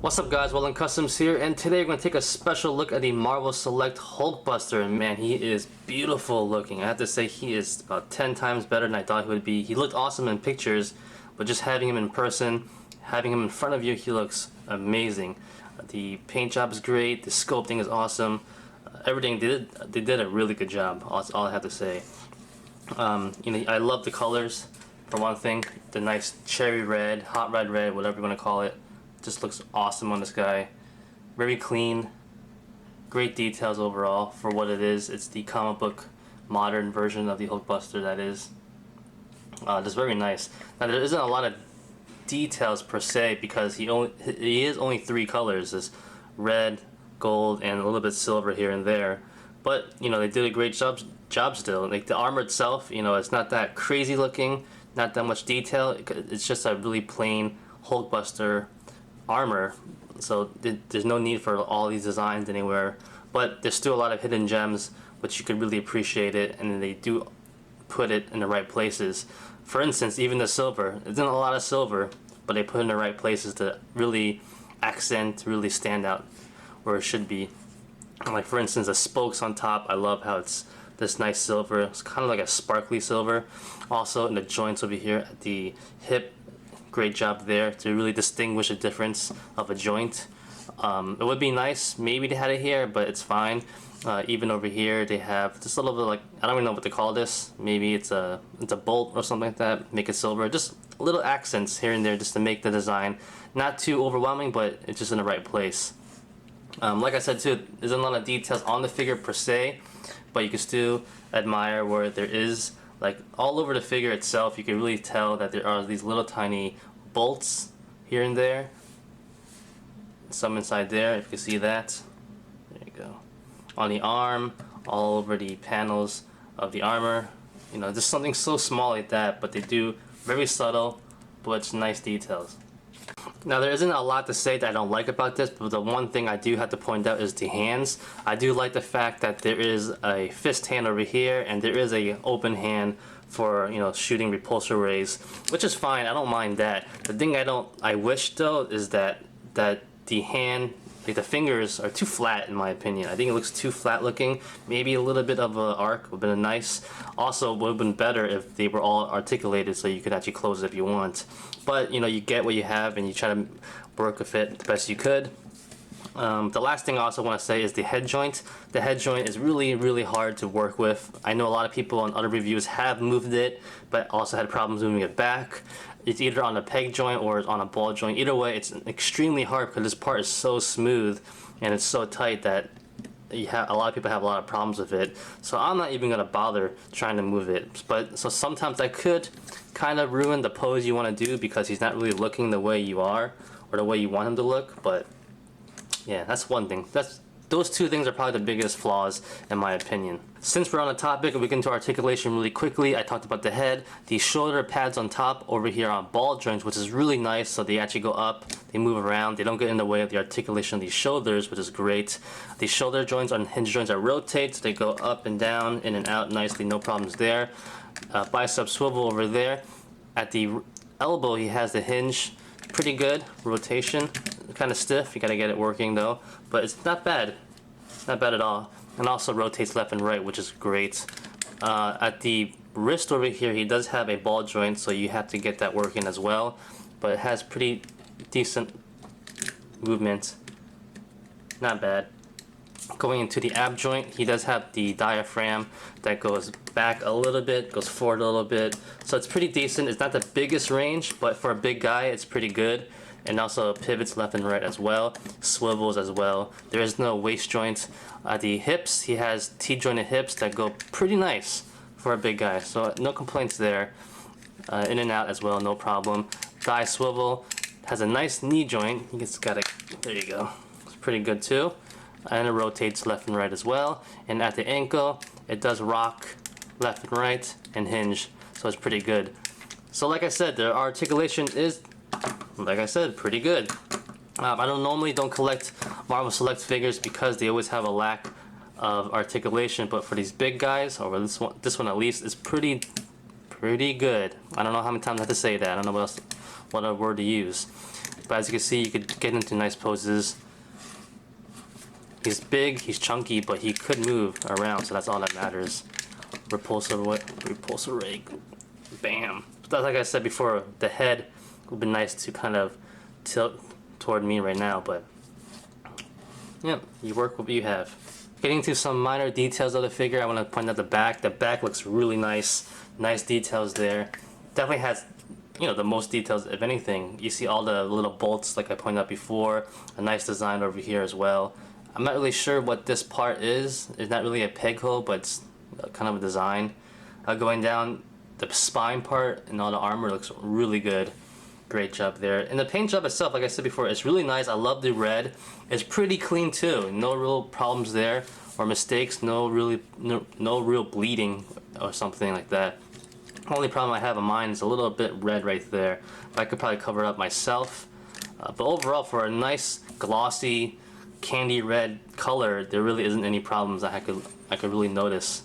What's up guys, Well Customs here, and today we're going to take a special look at the Marvel Select Hulkbuster, and man, he is beautiful looking. I have to say he is about 10 times better than I thought he would be. He looked awesome in pictures, but just having him in person, having him in front of you, he looks amazing. The paint job is great, the sculpting is awesome, everything they did a really good job, that's all I have to say. I love the colors, for one thing, the nice cherry red, hot red, whatever you want to call it. Just looks awesome on this guy. Very clean, great details overall for what it is. It's the comic book modern version of the Hulkbuster, that is. Just very nice. Now there isn't a lot of details per se because he is only 3 colors. There's red, gold, and a little bit silver here and there. But they did a great job still. Like the armor itself, it's not that crazy looking, not that much detail. It's just a really plain Hulkbuster armor, so there's no need for all these designs anywhere, but there's still a lot of hidden gems which you could really appreciate it, and they do put it in the right places. For instance, even the silver, there's not a lot of silver, but they put it in the right places to really accent, really stand out where it should be. Like for instance, the spokes on top, I love how it's this nice silver. It's kind of like a sparkly silver. Also in the joints over here at the hip, great job there to really distinguish the difference of a joint. It would be nice maybe they had it here, but it's fine. Even over here they have just a little bit, like, I don't even know what to call this. Maybe it's a bolt or something like that. Make it silver. Just little accents here and there just to make the design not too overwhelming, but it's just in the right place. Like I said too, there's a lot of details on the figure per se, but you can still admire where there is, like all over the figure itself, you can really tell that there are these little tiny bolts here and there. Some inside there, if you can see that. There you go. On the arm, all over the panels of the armor. Just something so small like that, but they do very subtle, but it's nice details. Now there isn't a lot to say that I don't like about this, but the one thing I do have to point out is the hands. I do like the fact that there is a fist hand over here, and there is a open hand for shooting repulsor rays, which is fine. I don't mind that. The thing I wish though is that the hand, like the fingers, are too flat in my opinion. I think it looks too flat looking. Maybe a little bit of an arc would have been nice. Also, would have been better if they were all articulated so you could actually close it if you want. But you get what you have and you try to work with it the best you could. The last thing I also want to say is the head joint. The head joint is really hard to work with. I know a lot of people on other reviews have moved it, but also had problems moving it back. It's either on a peg joint or it's on a ball joint. Either way, it's extremely hard because this part is so smooth and it's so tight that a lot of people have a lot of problems with it. So I'm not even gonna bother trying to move it. So sometimes I could kind of ruin the pose you want to do because he's not really looking the way you are or the way you want him to look. But yeah, that's one thing. Those two things are probably the biggest flaws in my opinion. Since we're on the topic, we get into articulation really quickly. I talked about the head. The shoulder pads on top over here on ball joints, which is really nice, so they actually go up, they move around, they don't get in the way of the articulation of these shoulders, which is great. The shoulder joints on hinge joints that rotate, so they go up and down, in and out nicely, no problems there. Bicep swivel over there. At the elbow he has the hinge, pretty good rotation, kind of stiff, you gotta get it working though, but it's not bad. Not bad at all. And also rotates left and right, which is great. At the wrist over here, he does have a ball joint, so you have to get that working as well. But it has pretty decent movement. Not bad. Going into the ab joint, he does have the diaphragm that goes back a little bit, goes forward a little bit. So it's pretty decent. It's not the biggest range, but for a big guy, it's pretty good. And also pivots left and right as well, swivels as well. There is no waist joint. At the hips, he has T-jointed hips that go pretty nice for a big guy, so no complaints there. In and out as well, no problem. Thigh swivel, has a nice knee joint. You just gotta, there you go. It's pretty good too. And it rotates left and right as well. And at the ankle, it does rock left and right and hinge, so it's pretty good. So like I said, the articulation is, like I said, pretty good. I don't collect Marvel Select figures because they always have a lack of articulation, but for these big guys, or this one at least, is pretty good. I don't know how many times I have to say that. I don't know what other word to use. but as you can see, you could get into nice poses. He's big, he's chunky, but he could move around, so that's all that matters. Repulsor ray, bam. But like I said before, the head would be nice to kind of tilt toward me right now, but yeah, you work with what you have. Getting to some minor details of the figure, I want to point out the back. The back looks really nice. Nice details there. Definitely has, you know, the most details of anything. You see all the little bolts like I pointed out before. A nice design over here as well. I'm not really sure what this part is. It's not really a peg hole, but it's kind of a design. Going down, the spine part and all the armor looks really good. Great job there. And the paint job itself, like I said before, it's really nice. I love the red. It's pretty clean too. No real problems there or mistakes. No real bleeding or something like that. Only problem I have in mind is a little bit red right there. But I could probably cover it up myself. But overall, for a nice glossy candy red color, there really isn't any problems that I could really notice,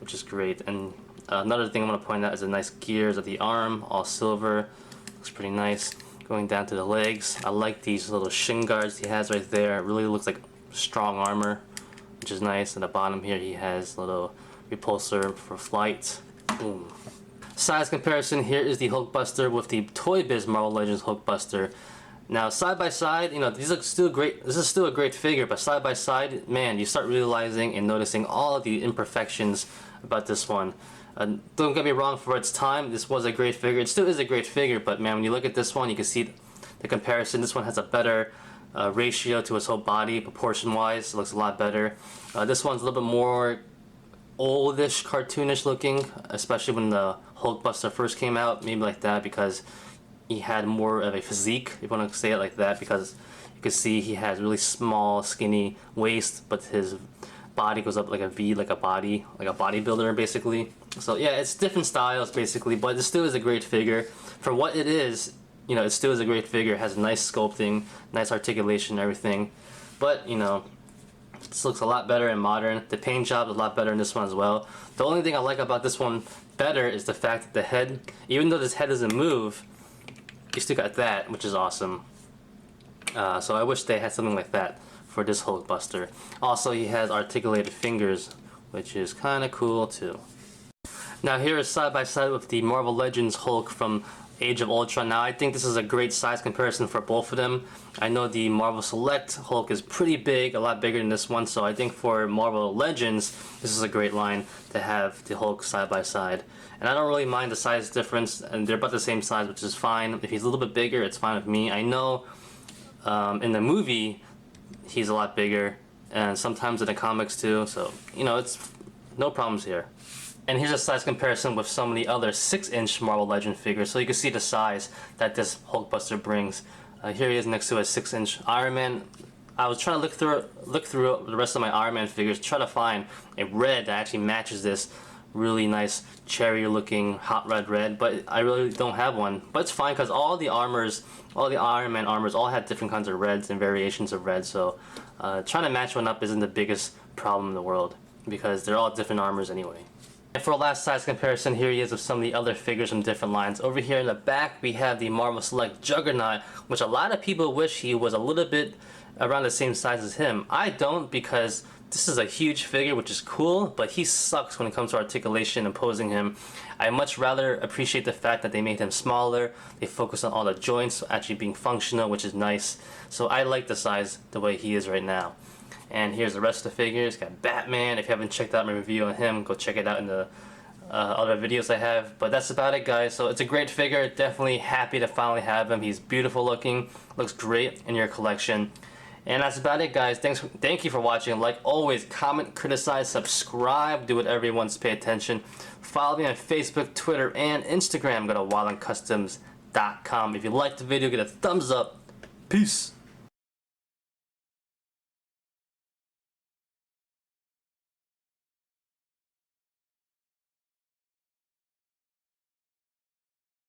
which is great. And another thing I want to point out is the nice gears of the arm, all silver. Looks pretty nice. Going down to the legs, I like these little shin guards he has right there. It really looks like strong armor, which is nice. At the bottom here, he has a little repulsor for flight. Boom. Size comparison, here is the Hulkbuster with the Toy Biz Marvel Legends Hulkbuster. Now, side by side, you know, these look still great. This is still a great figure, but side by side, man, you start realizing and noticing all the imperfections about this one. Don't get me wrong, for its time, this was a great figure. It still is a great figure, but man, when you look at this one, you can see the comparison. This one has a better ratio to its whole body, proportion-wise. It looks a lot better. This one's a little bit more oldish, cartoonish looking, especially when the Hulkbuster first came out. Maybe like that because he had more of a physique, if you want to say it like that, because you can see he has really small, skinny waist, but his body goes up like a V, like a bodybuilder basically. So yeah, it's different styles basically, but it still is a great figure. For what it is, you know, it still is a great figure. It has nice sculpting, nice articulation, everything. But, you know, this looks a lot better and modern. The paint job is a lot better in this one as well. The only thing I like about this one better is the fact that the head, even though this head doesn't move, you still got that, which is awesome. So I wish they had something like that for this Hulkbuster. Also, he has articulated fingers, which is kind of cool too. Now here is side by side with the Marvel Legends Hulk from Age of Ultron. Now I think this is a great size comparison for both of them. I know the Marvel Select Hulk is pretty big, a lot bigger than this one, so I think for Marvel Legends, this is a great line to have the Hulk side by side. And I don't really mind the size difference, and they're about the same size, which is fine. If he's a little bit bigger, it's fine with me. I know in the movie, he's a lot bigger, and sometimes in the comics too, so, you know, it's no problems here. And here's a size comparison with some of the other 6-inch Marvel Legend figures, so you can see the size that this Hulkbuster brings. Here he is next to a 6-inch Iron Man. I was trying to look through the rest of my Iron Man figures, try to find a red that actually matches this really nice cherry-looking hot red, but I really don't have one. But it's fine because all the Iron Man armors all have different kinds of reds and variations of red, so trying to match one up isn't the biggest problem in the world because they're all different armors anyway. And for a last size comparison, here he is with some of the other figures from different lines. Over here in the back, we have the Marvel Select Juggernaut, which a lot of people wish he was a little bit around the same size as him. I don't, because this is a huge figure, which is cool, but he sucks when it comes to articulation and posing him. I much rather appreciate the fact that they made him smaller. They focus on all the joints actually being functional, which is nice. So I like the size the way he is right now. And here's the rest of the figures. Got Batman. If you haven't checked out my review on him, go check it out in the other videos I have. But that's about it, guys. So it's a great figure. Definitely happy to finally have him. He's beautiful looking. Looks great in your collection. And that's about it, guys. Thank you for watching. Like always, comment, criticize, subscribe. Do whatever you want to pay attention. Follow me on Facebook, Twitter, and Instagram. Go to wildandcustoms.com. If you liked the video, get a thumbs up. Peace.